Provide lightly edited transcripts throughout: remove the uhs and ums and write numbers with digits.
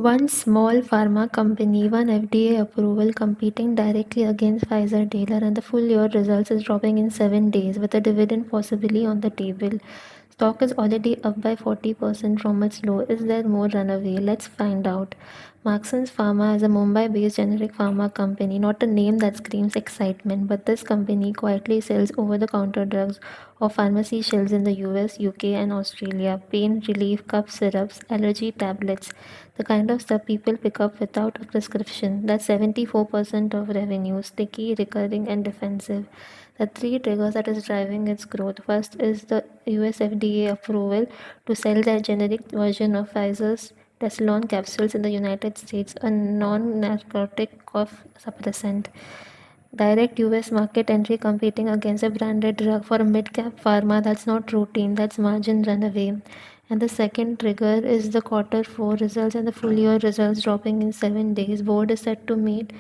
One small pharma company, one FDA approval competing directly against Pfizer dealer, and the full year results is dropping in 7 days with a dividend possibly on the table. Stock is already up by 40% from its low. Is there more runaway? Let's find out. MARKSANS Pharma is a Mumbai-based generic pharma company, not a name that screams excitement, but this company quietly sells over-the-counter drugs off pharmacy shelves in the US, UK, and Australia. Pain relief, cough syrups, allergy tablets, the kind of stuff people pick up without a prescription. That's 74% of revenue, sticky, recurring, and defensive. The three triggers that is driving its growth. First is the US FDA approval to sell their generic version of Pfizer's Tesalon capsules in the United States, a non-narcotic cough suppressant. Direct US market entry competing against a branded drug for a mid-cap pharma, that's not routine, that's margin runaway. And the second trigger is the quarter 4 results and the full year results dropping in 7 days. Board is set to meet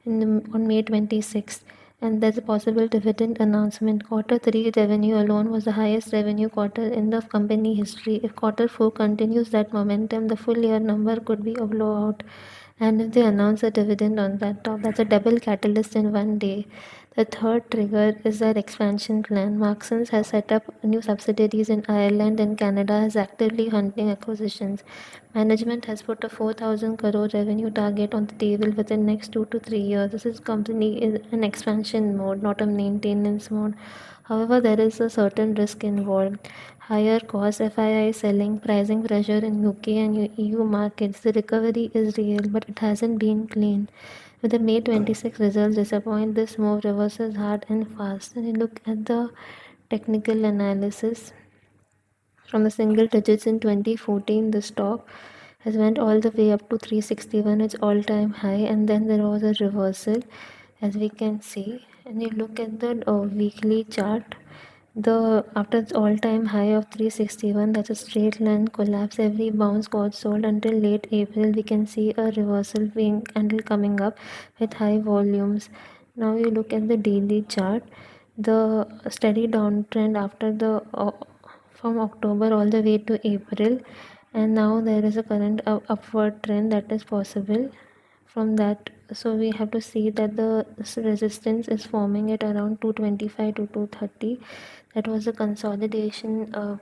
on May 26th, and there's a possible dividend announcement. Quarter 3 revenue alone was the highest revenue quarter in the company history. If quarter 4 continues that momentum, the full year number could be a blowout. And if they announce a dividend on that top, that's a double catalyst in one day. The third trigger is their expansion plan. Marksans has set up new subsidiaries in Ireland and Canada, is actively hunting acquisitions. Management has put a 4,000 crore revenue target on the table within next 2 to 3 years. This is company in an expansion mode, not a maintenance mode. However, there is a certain risk involved. Higher cost FII selling, pricing pressure in UK and EU markets. The recovery is real, but it hasn't been clean. With the May 26 results disappoint, this move reverses hard and fast. And you look at the technical analysis. From the single digits in 2014, the stock has went all the way up to 361, its all-time high, and then there was a reversal, as we can see. And you look at the weekly chart, the after its all-time high of 361, that's a straight line collapse. Every bounce got sold until late April. We can see a reversal being candle coming up with high volumes. Now you look at the daily chart, the steady downtrend after the from October all the way to April, and now there is a current upward trend that is possible from that. So we have to see that the resistance is forming at around 225 to 230. That was a consolidation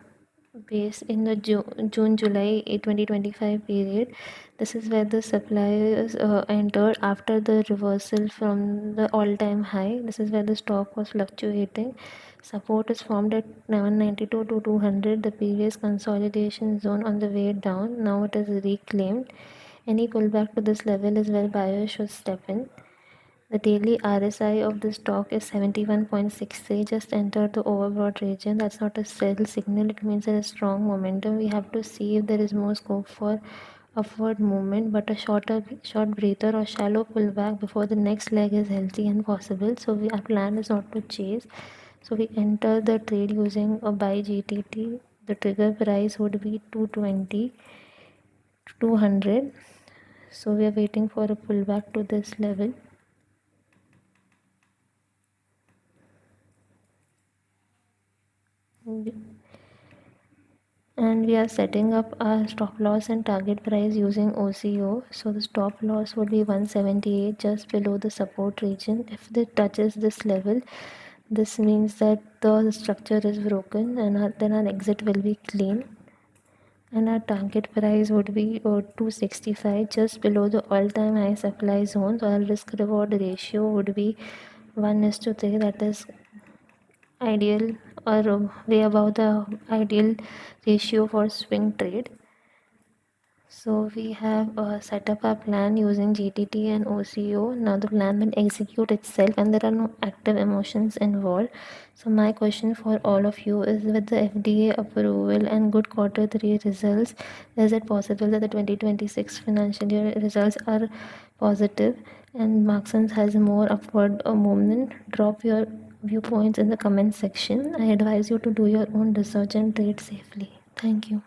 base in the June July 2025 period. This is where the suppliers entered after the reversal from the all-time high. This is where the stock was fluctuating. Support is formed at 192 to 200, the previous consolidation zone on the way down. Now it is reclaimed. Any pullback to this level is where buyers should step in. The daily RSI of the stock is 71.63, just entered the overbought region. That's not a sell signal, it means there is strong momentum. We have to see if there is more scope for upward movement, but a short breather or shallow pullback before the next leg is healthy and possible. So our plan is not to chase. So we enter the trade using a buy GTT. The trigger price would be 220 to 200. So we are waiting for a pullback to this level. And we are setting up our stop loss and target price using OCO. So the stop loss would be 178, just below the support region. If it touches this level, this means that the structure is broken, and then our exit will be clean. And our target price would be 265, just below the all-time high supply zone. So our risk reward ratio would be 1:3. That is ideal, or way above the ideal ratio for swing trade. So we have set up our plan using GTT and OCO. Now the plan will execute itself and there are no active emotions involved. So my question for all of you is, with the FDA approval and good quarter 3 results, is it possible that the 2026 financial year results are positive and Marksans has more upward movement? Drop your viewpoints in the comment section. I advise you to do your own research and trade safely. Thank you.